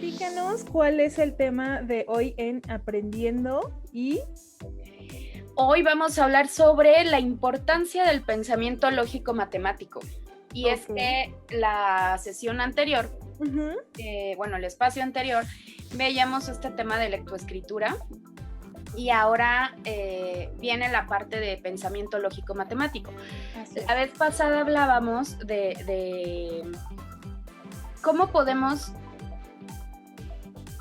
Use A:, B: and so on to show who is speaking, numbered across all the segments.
A: platícanos cuál es el tema de hoy en Aprendiendo y...
B: Hoy vamos a hablar sobre la importancia del pensamiento lógico matemático. Y es que la sesión anterior, el espacio anterior, veíamos este tema de lectoescritura y ahora viene la parte de pensamiento lógico matemático. La vez pasada hablábamos de cómo podemos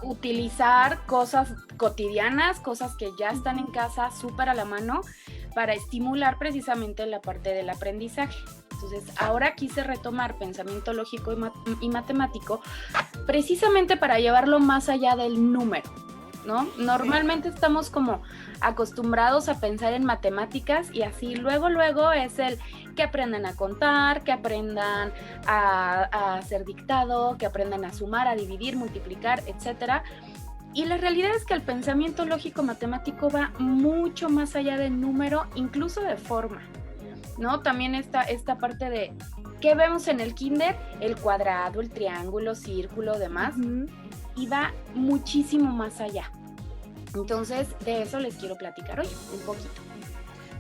B: utilizar cosas cotidianas, cosas que ya están en casa, súper a la mano, para estimular precisamente la parte del aprendizaje. Entonces, ahora quise retomar pensamiento lógico y matemático precisamente para llevarlo más allá del número, ¿no? Normalmente estamos como acostumbrados a pensar en matemáticas y así luego es el que aprendan a contar, que aprendan a hacer dictado, que aprendan a sumar, a dividir, multiplicar, etcétera. Y la realidad es que el pensamiento lógico matemático va mucho más allá del número, incluso de forma, ¿no? También está esta parte de ¿qué vemos en el kinder? El cuadrado, el triángulo, círculo, demás, y va muchísimo más allá. Entonces, de eso les quiero platicar hoy un poquito.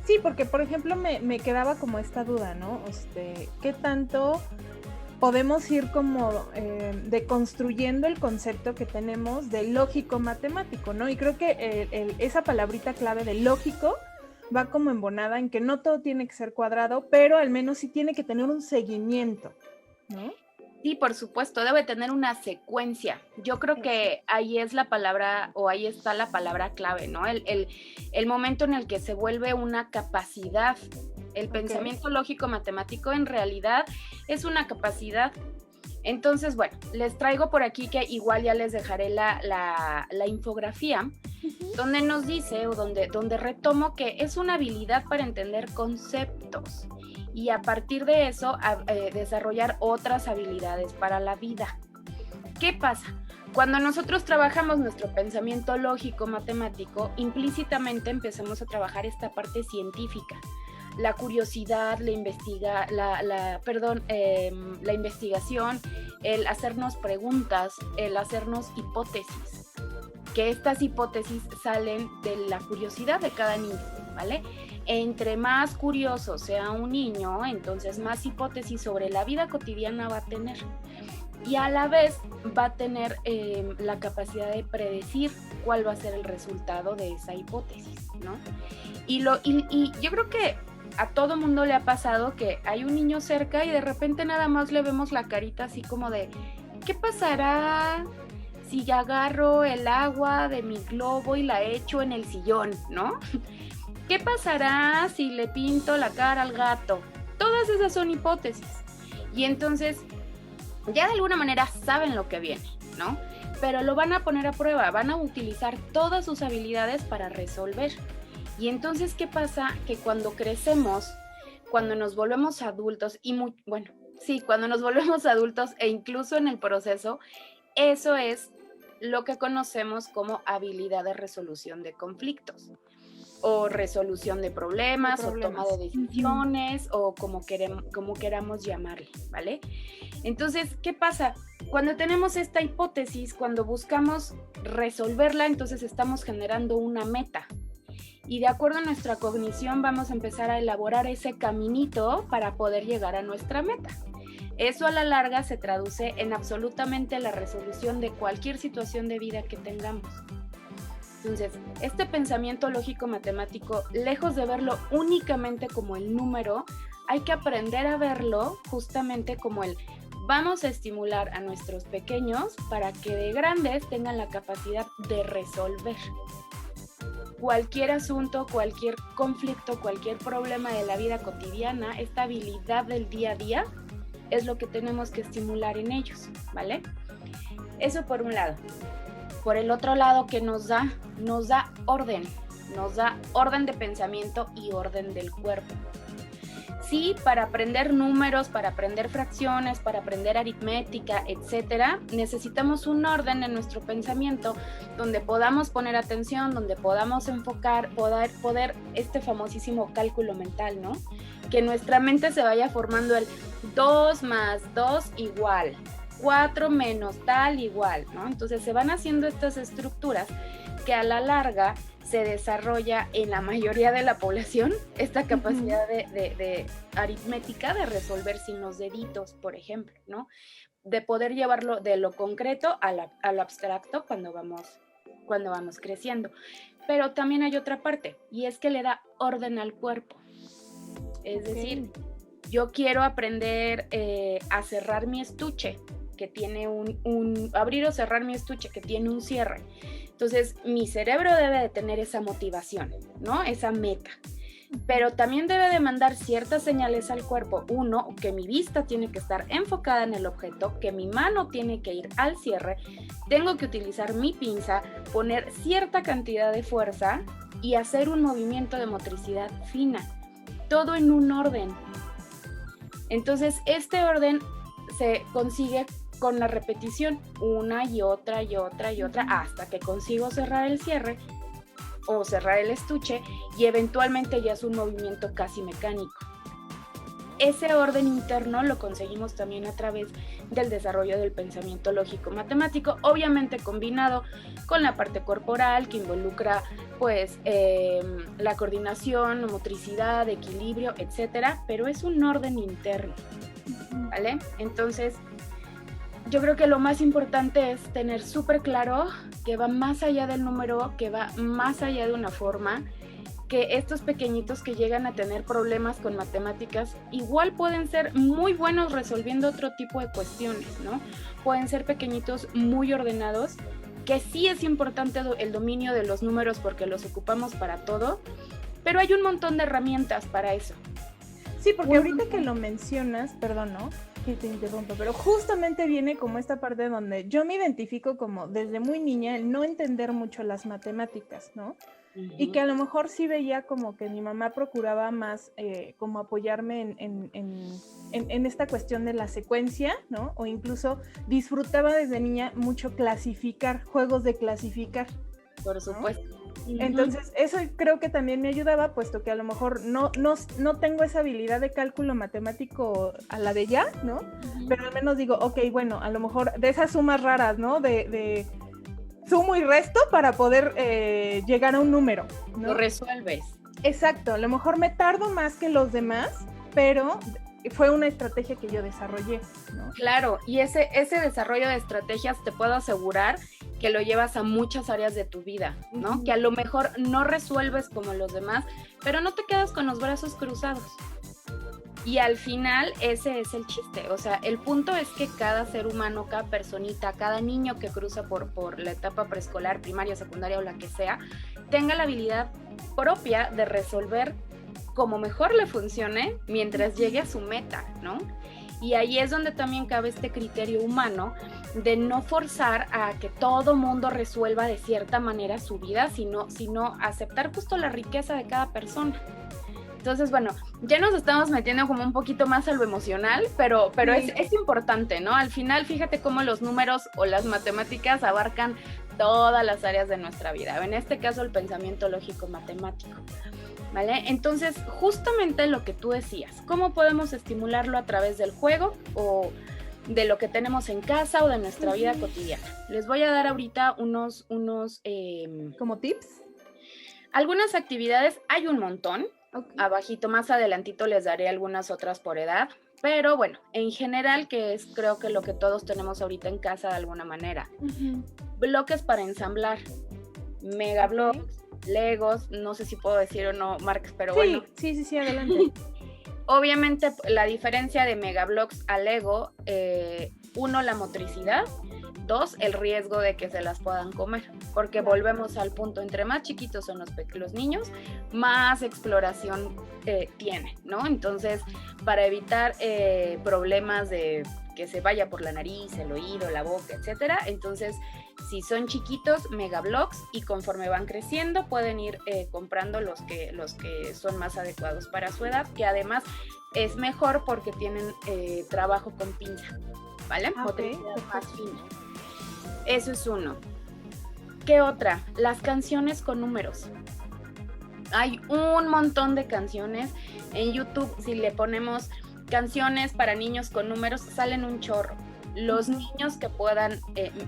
A: Sí, porque por ejemplo me quedaba como esta duda, ¿no? ¿Qué tanto podemos ir como deconstruyendo el concepto que tenemos de lógico matemático, ¿no? Y creo que esa palabrita clave de lógico va como embonada en que no todo tiene que ser cuadrado, pero al menos sí tiene que tener un seguimiento, ¿no?
B: Sí, por supuesto, debe tener una secuencia. Yo creo que ahí es la palabra, o ahí está la palabra clave, ¿no? El momento en el que se vuelve una capacidad. El pensamiento lógico matemático en realidad es una capacidad. Entonces, bueno, les traigo por aquí que igual ya les dejaré la infografía, donde nos dice, o donde retomo que es una habilidad para entender conceptos y a partir de eso desarrollar otras habilidades para la vida. ¿Qué pasa? Cuando nosotros trabajamos nuestro pensamiento lógico matemático, implícitamente empezamos a trabajar esta parte científica. La curiosidad, la investigación, el hacernos preguntas, el hacernos hipótesis, que estas hipótesis salen de la curiosidad de cada niño, ¿vale? Entre más curioso sea un niño, entonces más hipótesis sobre la vida cotidiana va a tener. Y a la vez va a tener la capacidad de predecir cuál va a ser el resultado de esa hipótesis, ¿no? Y yo creo que a todo mundo le ha pasado que hay un niño cerca y de repente nada más le vemos la carita así como de ¿qué pasará si agarro el agua de mi globo y la echo en el sillón, ¿no? ¿Qué pasará si le pinto la cara al gato? Todas esas son hipótesis. Y entonces ya de alguna manera saben lo que viene, ¿no? Pero lo van a poner a prueba, van a utilizar todas sus habilidades para resolver. Y entonces, ¿qué pasa? Que cuando crecemos, cuando nos volvemos adultos, cuando nos volvemos adultos e incluso en el proceso, eso es lo que conocemos como habilidad de resolución de conflictos, o resolución de problemas. O toma de decisiones, o como queramos llamarle, ¿vale? Entonces, ¿qué pasa? Cuando tenemos esta hipótesis, cuando buscamos resolverla, entonces estamos generando una meta. Y de acuerdo a nuestra cognición vamos a empezar a elaborar ese caminito para poder llegar a nuestra meta. Eso a la larga se traduce en absolutamente la resolución de cualquier situación de vida que tengamos. Entonces, este pensamiento lógico matemático, lejos de verlo únicamente como el número, hay que aprender a verlo justamente como vamos a estimular a nuestros pequeños para que de grandes tengan la capacidad de resolver cualquier asunto, cualquier conflicto, cualquier problema de la vida cotidiana. Esta habilidad del día a día es lo que tenemos que estimular en ellos, ¿vale? Eso por un lado. Por el otro lado, que nos da orden de pensamiento y orden del cuerpo. Sí, para aprender números, para aprender fracciones, para aprender aritmética, etcétera, necesitamos un orden en nuestro pensamiento donde podamos poner atención, donde podamos enfocar, poder este famosísimo cálculo mental, ¿no? Que nuestra mente se vaya formando el 2 más 2 igual 4 menos tal igual, ¿no? Entonces se van haciendo estas estructuras que a la larga se desarrolla en la mayoría de la población esta capacidad de aritmética de resolver sin los deditos, por ejemplo, ¿no? De poder llevarlo de lo concreto a lo abstracto cuando vamos creciendo. Pero también hay otra parte, y es que le da orden al cuerpo. Es decir, yo quiero aprender a cerrar mi estuche, que tiene abrir o cerrar mi estuche, que tiene un cierre. Entonces, mi cerebro debe de tener esa motivación, ¿no? Esa meta. Pero también debe de mandar ciertas señales al cuerpo. Uno, que mi vista tiene que estar enfocada en el objeto, que mi mano tiene que ir al cierre, tengo que utilizar mi pinza, poner cierta cantidad de fuerza y hacer un movimiento de motricidad fina. Todo en un orden. Entonces, este orden se consigue con la repetición, una y otra y otra y otra, hasta que consigo cerrar el cierre o cerrar el estuche, y eventualmente ya es un movimiento casi mecánico. Ese orden interno lo conseguimos también a través del desarrollo del pensamiento lógico-matemático, obviamente combinado con la parte corporal que involucra pues la coordinación, motricidad, equilibrio, etcétera, pero es un orden interno, ¿vale? Entonces, yo creo que lo más importante es tener súper claro que va más allá del número, que va más allá de una forma, que estos pequeñitos que llegan a tener problemas con matemáticas igual pueden ser muy buenos resolviendo otro tipo de cuestiones, ¿no? Pueden ser pequeñitos muy ordenados, que sí es importante el dominio de los números porque los ocupamos para todo, pero hay un montón de herramientas para eso.
A: Sí, porque ahorita que lo mencionas, perdón, ¿no? Que te interrumpo, pero justamente viene como esta parte donde yo me identifico como desde muy niña el no entender mucho las matemáticas, ¿no? Y que a lo mejor sí veía como que mi mamá procuraba más como apoyarme en esta cuestión de la secuencia, ¿no? O incluso disfrutaba desde niña mucho clasificar, juegos de clasificar.
B: Por supuesto.
A: ¿No? Entonces, eso creo que también me ayudaba, puesto que a lo mejor no tengo esa habilidad de cálculo matemático a la de ya, ¿no? Pero al menos digo, ok, bueno, a lo mejor de esas sumas raras, ¿no? De sumo y resto para poder llegar a un número, ¿no?
B: Lo resuelves.
A: Exacto, a lo mejor me tardo más que los demás, pero fue una estrategia que yo desarrollé, ¿no?
B: Claro, y ese desarrollo de estrategias te puedo asegurar que lo llevas a muchas áreas de tu vida, ¿no? Que a lo mejor no resuelves como los demás, pero no te quedas con los brazos cruzados. Y al final ese es el chiste, o sea, el punto es que cada ser humano, cada personita, cada niño que cruza por la etapa preescolar, primaria, secundaria o la que sea, tenga la habilidad propia de resolver como mejor le funcione mientras llegue a su meta, ¿no? Y ahí es donde también cabe este criterio humano de no forzar a que todo mundo resuelva de cierta manera su vida, sino aceptar justo la riqueza de cada persona. Entonces, bueno, ya nos estamos metiendo como un poquito más a lo emocional, pero sí. es importante, ¿no? Al final, fíjate cómo los números o las matemáticas abarcan todas las áreas de nuestra vida. En este caso, el pensamiento lógico matemático, ¿vale? Entonces, justamente lo que tú decías, ¿cómo podemos estimularlo a través del juego o de lo que tenemos en casa o de nuestra vida cotidiana? Les voy a dar ahorita unos
A: ¿como tips?
B: Algunas actividades, hay un montón.
A: Okay.
B: Abajito, más adelantito les daré algunas otras por edad, pero bueno, en general, que es creo que lo que todos tenemos ahorita en casa de alguna manera. Bloques para ensamblar, megablocks, Legos, no sé si puedo decir o no, Marx, pero
A: sí, bueno. Sí, adelante.
B: Obviamente la diferencia de megablocks a Lego, uno, la motricidad, dos, el riesgo de que se las puedan comer, porque volvemos al punto, entre más chiquitos son los niños, más exploración tienen, ¿no? Entonces, para evitar problemas de que se vaya por la nariz, el oído, la boca, etcétera, entonces, si son chiquitos, megablocks, y conforme van creciendo, pueden ir comprando los que son más adecuados para su edad, que además es mejor porque tienen trabajo con pinza, ¿vale? Motricidad más fina. Eso es uno. ¿Qué otra? Las canciones con números. Hay un montón de canciones en YouTube. Si le ponemos canciones para niños con números, salen un chorro. Los niños que puedan,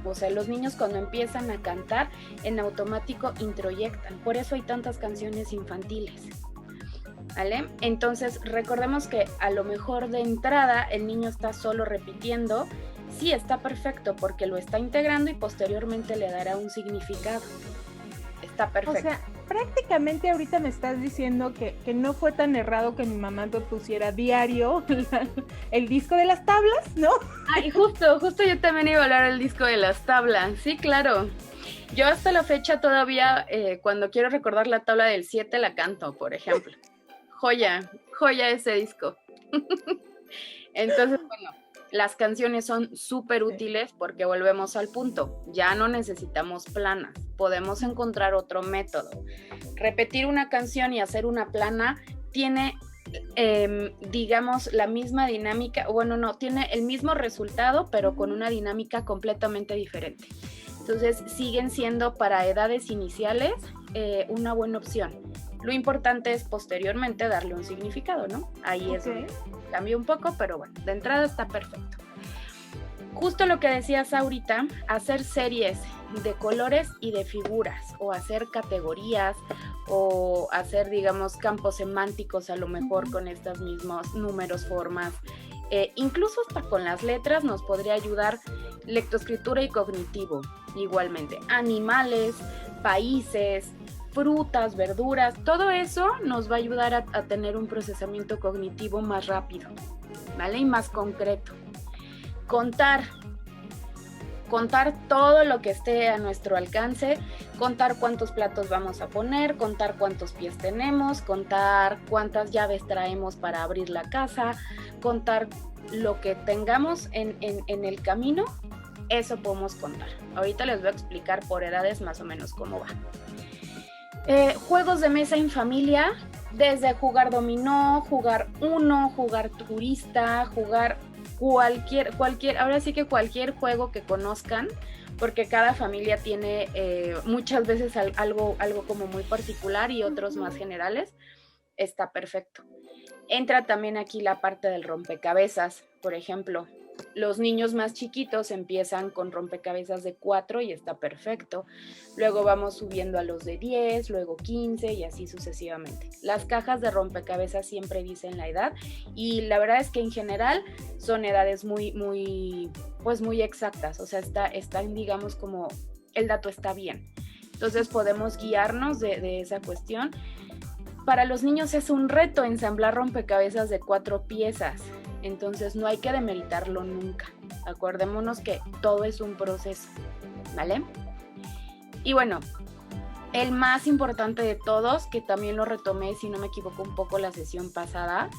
B: o sea, los niños cuando empiezan a cantar, en automático introyectan. Por eso hay tantas canciones infantiles, ¿vale? Entonces, recordemos que a lo mejor de entrada el niño está solo repitiendo. Sí, está perfecto porque lo está integrando y posteriormente le dará un significado. Está perfecto.
A: O sea, prácticamente ahorita me estás diciendo que no fue tan errado que mi mamá te pusiera diario el disco de las tablas, ¿no?
B: Y justo yo también iba a hablar del disco de las tablas. Sí, claro. Yo hasta la fecha todavía, cuando quiero recordar la tabla del 7, la canto, por ejemplo. Joya ese disco. Entonces, bueno, las canciones son súper útiles porque volvemos al punto. Ya no necesitamos planas. Podemos encontrar otro método. Repetir una canción y hacer una plana tiene, digamos, la misma dinámica. Bueno, no, tiene el mismo resultado, pero con una dinámica completamente diferente. Entonces, siguen siendo para edades iniciales una buena opción. Lo importante es posteriormente darle un significado, ¿no? Ahí es donde cambia un poco, pero bueno, de entrada está perfecto. Justo lo que decías ahorita, hacer series de colores y de figuras, o hacer categorías, o hacer, digamos, campos semánticos a lo mejor con estos mismos números, formas, incluso hasta con las letras nos podría ayudar lectoescritura y cognitivo, igualmente. Animales, países, frutas, verduras, todo eso nos va a ayudar a tener un procesamiento cognitivo más rápido, ¿vale? Y más concreto. Contar todo lo que esté a nuestro alcance, contar cuántos platos vamos a poner, contar cuántos pies tenemos, contar cuántas llaves traemos para abrir la casa, contar lo que tengamos en el camino, eso podemos contar. Ahorita les voy a explicar por edades más o menos cómo va. Juegos de mesa en familia, desde jugar dominó, jugar uno, jugar turista, jugar cualquier, ahora sí que cualquier juego que conozcan, porque cada familia tiene muchas veces algo como muy particular y otros más generales, está perfecto. Entra también aquí la parte del rompecabezas, por ejemplo. Los niños más chiquitos empiezan con rompecabezas de 4 y está perfecto. Luego vamos subiendo a los de 10, luego 15 y así sucesivamente. Las cajas de rompecabezas siempre dicen la edad y la verdad es que en general son edades muy exactas. O sea, están, digamos, como el dato está bien. Entonces podemos guiarnos de esa cuestión. Para los niños es un reto ensamblar rompecabezas de 4 piezas. Entonces no hay que demeritarlo nunca. Acordémonos que todo es un proceso, ¿vale? Y bueno, el más importante de todos, que también lo retomé, si no me equivoco un poco la sesión pasada,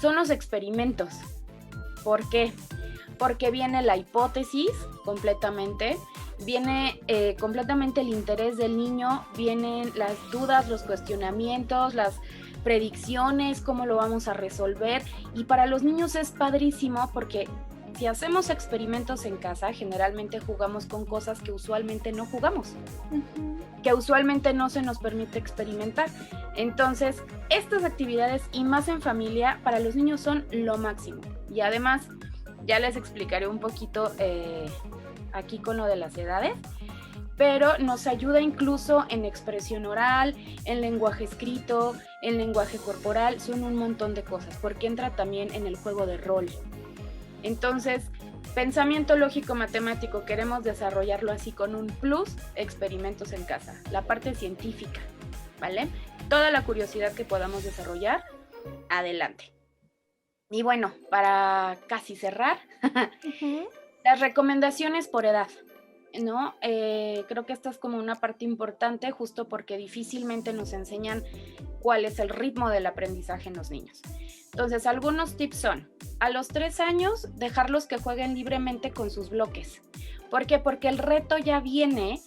B: son los experimentos. ¿Por qué? Porque viene la hipótesis completamente, viene completamente el interés del niño, vienen las dudas, los cuestionamientos, las predicciones, cómo lo vamos a resolver, y para los niños es padrísimo porque si hacemos experimentos en casa, generalmente jugamos con cosas que usualmente no jugamos, que usualmente no se nos permite experimentar. Entonces, estas actividades y más en familia para los niños son lo máximo. Y además, ya les explicaré un poquito aquí con lo de las edades, pero nos ayuda incluso en expresión oral, en lenguaje escrito, en lenguaje corporal, son un montón de cosas, porque entra también en el juego de rol. Entonces, pensamiento lógico matemático, queremos desarrollarlo así con un plus, experimentos en casa, la parte científica, ¿vale? Toda la curiosidad que podamos desarrollar, adelante. Y bueno, para casi cerrar, las recomendaciones por edad, ¿no? Creo que esta es como una parte importante justo porque difícilmente nos enseñan cuál es el ritmo del aprendizaje en los niños. Entonces, algunos tips son, a los 3 años, dejarlos que jueguen libremente con sus bloques. ¿Por qué? Porque el reto ya viene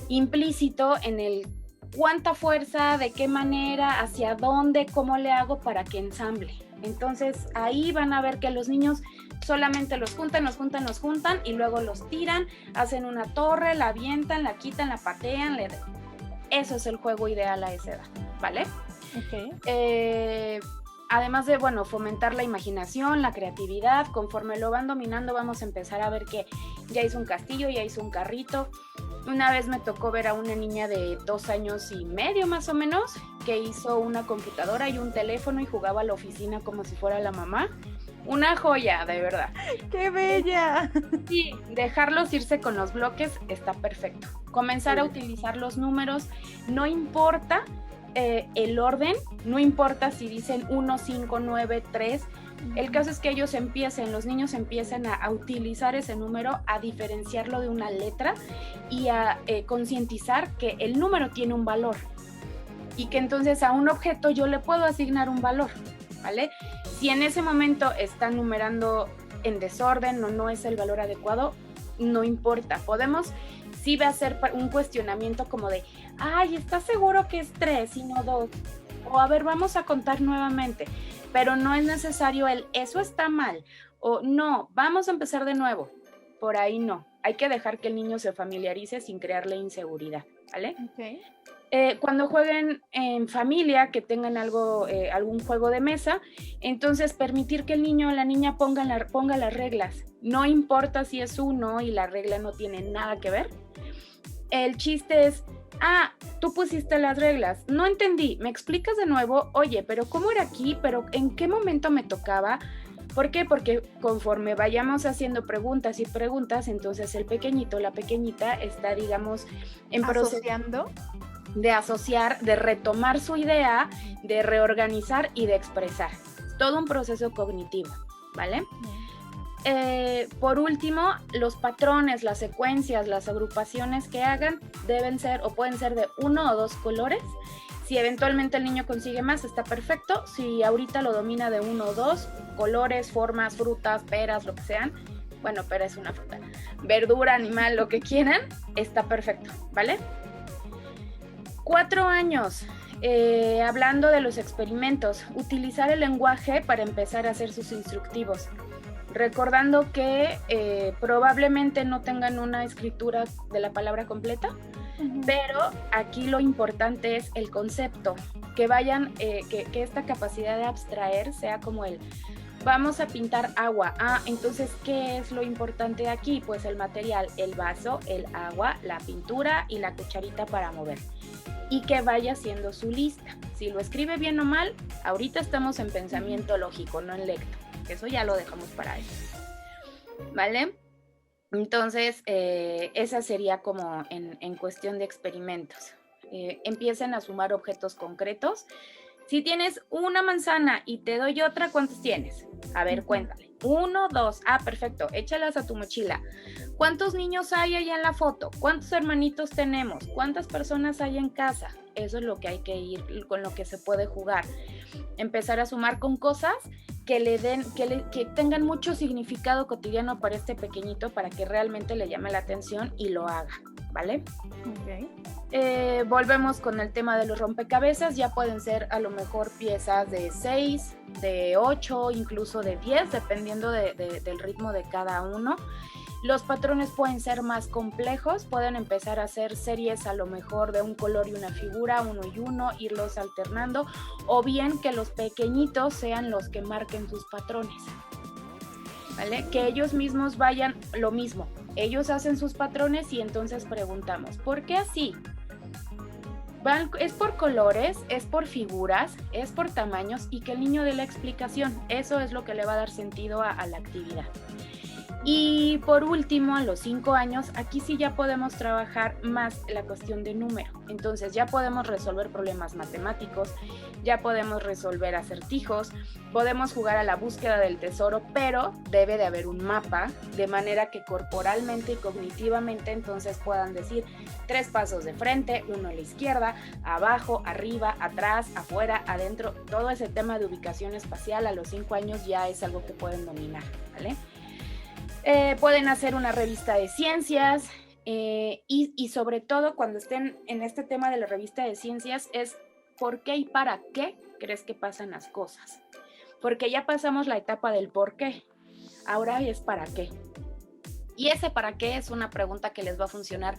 B: implícito en el cuánta fuerza, de qué manera, hacia dónde, cómo le hago para que ensamble. Entonces, ahí van a ver que los niños solamente los juntan y luego los tiran, hacen una torre, la avientan, la quitan, la patean. Eso es el juego ideal a esa edad, ¿vale?
A: Okay.
B: además de, bueno, fomentar la imaginación, la creatividad, conforme lo van dominando vamos a empezar a ver que ya hizo un castillo, ya hizo un carrito. Una vez me tocó ver a una niña de 2 años y medio más o menos, que hizo una computadora y un teléfono y jugaba a la oficina como si fuera la mamá. Una joya, de verdad.
A: ¡Qué bella!
B: Sí, dejarlos irse con los bloques está perfecto. Comenzar a utilizar los números, no importa el orden, no importa si dicen 1, 5, 9, 3. El caso es que ellos los niños empiezan a utilizar ese número, a diferenciarlo de una letra y a concientizar que el número tiene un valor y que entonces a un objeto yo le puedo asignar un valor, ¿vale? Si en ese momento están numerando en desorden o no es el valor adecuado, no importa. Podemos sí hacer un cuestionamiento como de, ay, ¿estás seguro que es 3 y no 2? O a ver, vamos a contar nuevamente. Pero no es necesario eso está mal. O no, vamos a empezar de nuevo. Por ahí no. Hay que dejar que el niño se familiarice sin crearle inseguridad, ¿vale?
A: Okay.
B: Cuando jueguen en familia, que tengan algún juego de mesa, entonces permitir que el niño o la niña ponga las reglas. No importa si es uno y la regla no tiene nada que ver. El chiste es, tú pusiste las reglas, no entendí, ¿me explicas de nuevo? Oye, pero ¿cómo era aquí? ¿Pero en qué momento me tocaba? ¿Por qué? Porque conforme vayamos haciendo preguntas y preguntas, entonces el pequeñito, la pequeñita está, digamos, en proceso de asociar, de retomar su idea, de reorganizar y de expresar. Todo un proceso cognitivo, ¿vale? Por último, los patrones, las secuencias, las agrupaciones que hagan deben ser o pueden ser de 1 o 2 colores. Si eventualmente el niño consigue más, está perfecto. Si ahorita lo domina de 1 o 2 colores, formas, frutas, peras, lo que sean, bueno, pera es una fruta, verdura, animal, lo que quieran, está perfecto, ¿vale? 4 años, hablando de los experimentos, utilizar el lenguaje para empezar a hacer sus instructivos. Recordando que probablemente no tengan una escritura de la palabra completa, pero aquí lo importante es el concepto, que vayan, que esta capacidad de abstraer sea como vamos a pintar agua. Entonces, ¿qué es lo importante aquí? Pues el material, el vaso, el agua, la pintura y la cucharita para mover. Y que vaya haciendo su lista. Si lo escribe bien o mal, ahorita estamos en pensamiento lógico, no en lecto. Eso ya lo dejamos para eso, ¿vale? Entonces, esa sería como en cuestión de experimentos. Empiecen a sumar objetos concretos. Si tienes una manzana y te doy otra, ¿cuántos tienes? A ver, cuéntale. 1, 2. Perfecto. Échalas a tu mochila. ¿Cuántos niños hay allá en la foto? ¿Cuántos hermanitos tenemos? ¿Cuántas personas hay en casa? Eso es lo que hay que ir, con lo que se puede jugar. Empezar a sumar con cosas que tengan mucho significado cotidiano para este pequeñito, para que realmente le llame la atención y lo haga, ¿vale?
A: Okay.
B: Volvemos con el tema de los rompecabezas. Ya pueden ser a lo mejor piezas de 6, de 8, incluso de 10, dependiendo del ritmo de cada uno. Los patrones pueden ser más complejos, pueden empezar a hacer series a lo mejor de un color y una figura, 1 y 1, irlos alternando, o bien que los pequeñitos sean los que marquen sus patrones, ¿vale? Que ellos mismos vayan lo mismo. Ellos hacen sus patrones y entonces preguntamos, ¿por qué así? ¿Es por colores? ¿Es por figuras? ¿Es por tamaños? Y que el niño dé la explicación. Eso es lo que le va a dar sentido a la actividad. Y por último, a los 5 años, aquí sí ya podemos trabajar más la cuestión de número. Entonces ya podemos resolver problemas matemáticos, ya podemos resolver acertijos, podemos jugar a la búsqueda del tesoro, pero debe de haber un mapa, de manera que corporalmente y cognitivamente entonces puedan decir 3 pasos de frente, 1 a la izquierda, abajo, arriba, atrás, afuera, adentro. Todo ese tema de ubicación espacial a los 5 años ya es algo que pueden dominar, ¿vale? Pueden hacer una revista de ciencias y sobre todo cuando estén en este tema de la revista de ciencias es ¿por qué y para qué crees que pasan las cosas? Porque ya pasamos la etapa del por qué, ahora es para qué. Y ese para qué es una pregunta que les va a funcionar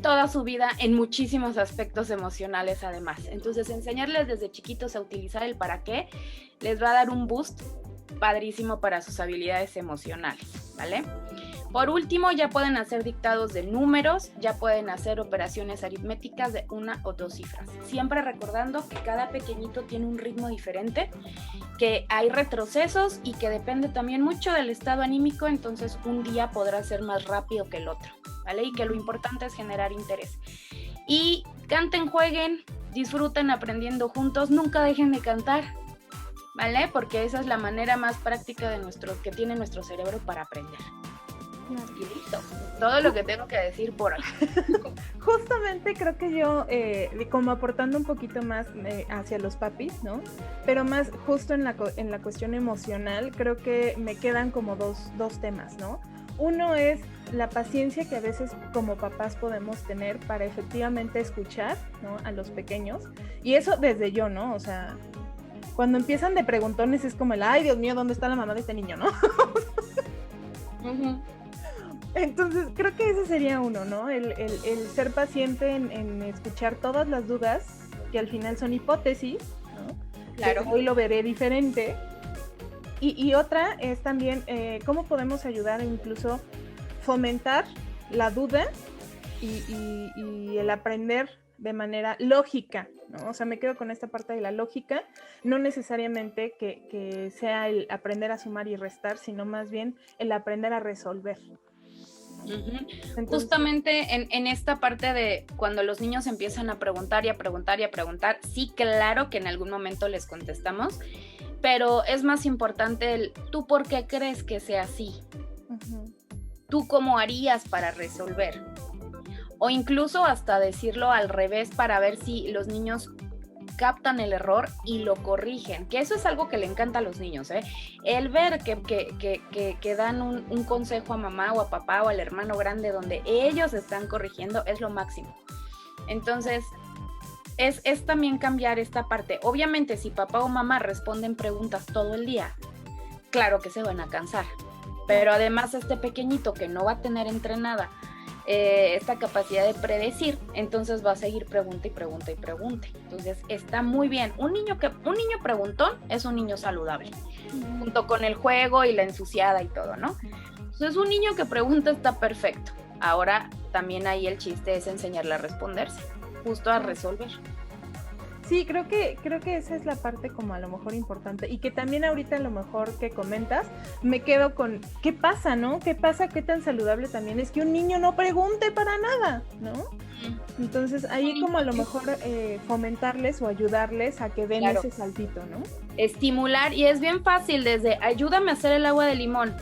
B: toda su vida en muchísimos aspectos emocionales además. Entonces, enseñarles desde chiquitos a utilizar el para qué les va a dar un boost padrísimo para sus habilidades emocionales, ¿vale? Por último, ya pueden hacer dictados de números, ya pueden hacer operaciones aritméticas de 1 o 2 cifras. Siempre recordando que cada pequeñito tiene un ritmo diferente, que hay retrocesos y que depende también mucho del estado anímico, entonces un día podrá ser más rápido que el otro, ¿vale? Y que lo importante es generar interés. Y canten, jueguen, disfruten aprendiendo juntos, nunca dejen de cantar, ¿vale? Porque esa es la manera más práctica que tiene nuestro cerebro para aprender. Y listo, todo lo que tengo que decir por hoy.
A: Justamente creo que yo, como aportando un poquito más hacia los papis, ¿no? Pero más justo en la cuestión emocional, creo que me quedan como dos temas, ¿no? Uno es la paciencia que a veces como papás podemos tener para efectivamente escuchar, ¿no? A los pequeños. Y eso desde yo, ¿no? O sea, cuando empiezan de preguntones es como ay, Dios mío, ¿dónde está la mamá de este niño, no? Entonces, creo que ese sería uno, ¿no? El ser paciente en escuchar todas las dudas, que al final son hipótesis, ¿no?
B: Claro.
A: Que hoy lo veré diferente. Y otra es también cómo podemos ayudar a incluso fomentar la duda y el aprender de manera lógica, ¿no? O sea, me quedo con esta parte de la lógica, no necesariamente que sea el aprender a sumar y restar, sino más bien el aprender a resolver.
B: Entonces, justamente en esta parte de cuando los niños empiezan a preguntar y a preguntar y a preguntar, sí, claro que en algún momento les contestamos, pero es más importante el ¿tú por qué crees que sea así? ¿Tú cómo harías para resolver? O incluso hasta decirlo al revés para ver si los niños captan el error y lo corrigen, que eso es algo que le encanta a los niños, ¿eh? El ver que dan un consejo a mamá o a papá o al hermano grande donde ellos están corrigiendo es lo máximo. Entonces, es también cambiar esta parte. Obviamente, si papá o mamá responden preguntas todo el día, claro que se van a cansar, pero además este pequeño que no va a tener entrenada esta capacidad de predecir, entonces va a seguir pregunta y pregunta y pregunta. Entonces está muy bien. Un niño preguntón es un niño saludable, junto con el juego y la ensuciada y todo, ¿no? Entonces un niño que pregunta está perfecto. Ahora también ahí el chiste es enseñarle a responderse, justo a resolver.
A: Sí, creo que esa es la parte como a lo mejor importante y que también ahorita a lo mejor que comentas, me quedo con ¿qué pasa, no? ¿Qué pasa? ¿Qué tan saludable también es que un niño no pregunte para nada, ¿no? Entonces ahí como a lo mejor fomentarles o ayudarles a que den ese saltito, ¿no?
B: Estimular, y es bien fácil desde ayúdame a hacer el agua de limón.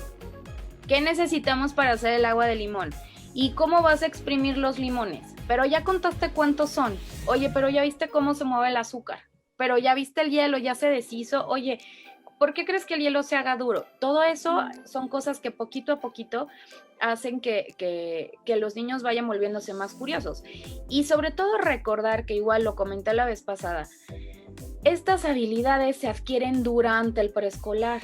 B: ¿Qué necesitamos para hacer el agua de limón? ¿Y cómo vas a exprimir los limones? Pero ya contaste cuántos son. Oye, pero ya viste cómo se mueve el azúcar. Pero ya viste el hielo, ya se deshizo. Oye, ¿por qué crees que el hielo se haga duro? Todo eso son cosas que poquito a poquito hacen que los niños vayan volviéndose más curiosos. Y sobre todo recordar que igual lo comenté la vez pasada, estas habilidades se adquieren durante el preescolar.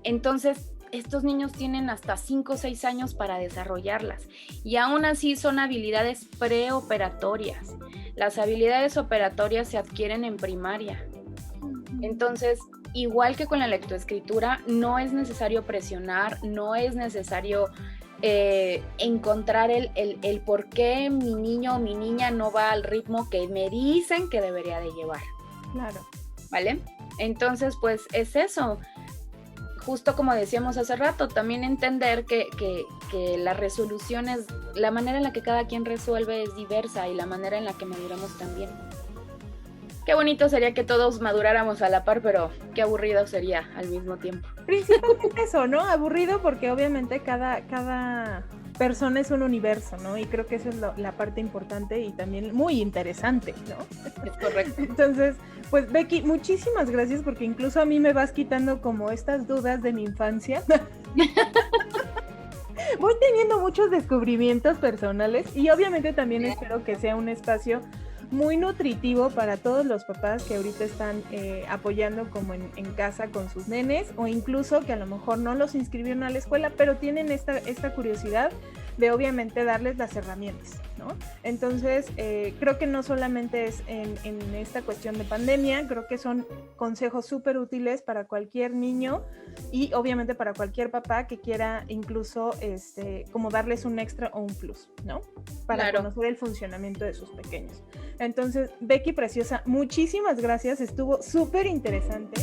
B: Entonces, estos niños tienen hasta 5 o 6 años para desarrollarlas y aún así son habilidades preoperatorias. Las habilidades operatorias se adquieren en primaria. Entonces, igual que con la lectoescritura, no es necesario presionar, no es necesario encontrar el por qué mi niño o mi niña no va al ritmo que me dicen que debería de llevar.
A: Claro.
B: ¿Vale? Entonces, pues es eso. Justo como decíamos hace rato, también entender que la resolución es, la manera en la que cada quien resuelve es diversa y la manera en la que maduramos también. Qué bonito sería que todos maduráramos a la par, pero qué aburrido sería al mismo tiempo.
A: Principalmente eso, ¿no? Aburrido porque obviamente cada persona es un universo, ¿no? Y creo que esa es la parte importante y también muy interesante, ¿no?
B: Es correcto.
A: Entonces, pues Becky, muchísimas gracias porque incluso a mí me vas quitando como estas dudas de mi infancia. Voy teniendo muchos descubrimientos personales y obviamente también espero que sea un espacio muy nutritivo para todos los papás que ahorita están apoyando como en casa con sus nenes o incluso que a lo mejor no los inscribieron a la escuela pero tienen esta curiosidad de obviamente darles las herramientas, ¿no? Entonces, creo que no solamente es en esta cuestión de pandemia, creo que son consejos súper útiles para cualquier niño y obviamente para cualquier papá que quiera incluso como darles un extra o un plus, ¿no? Para conocer el funcionamiento de sus pequeños. Entonces, Becky Preciosa, muchísimas gracias, estuvo súper interesante.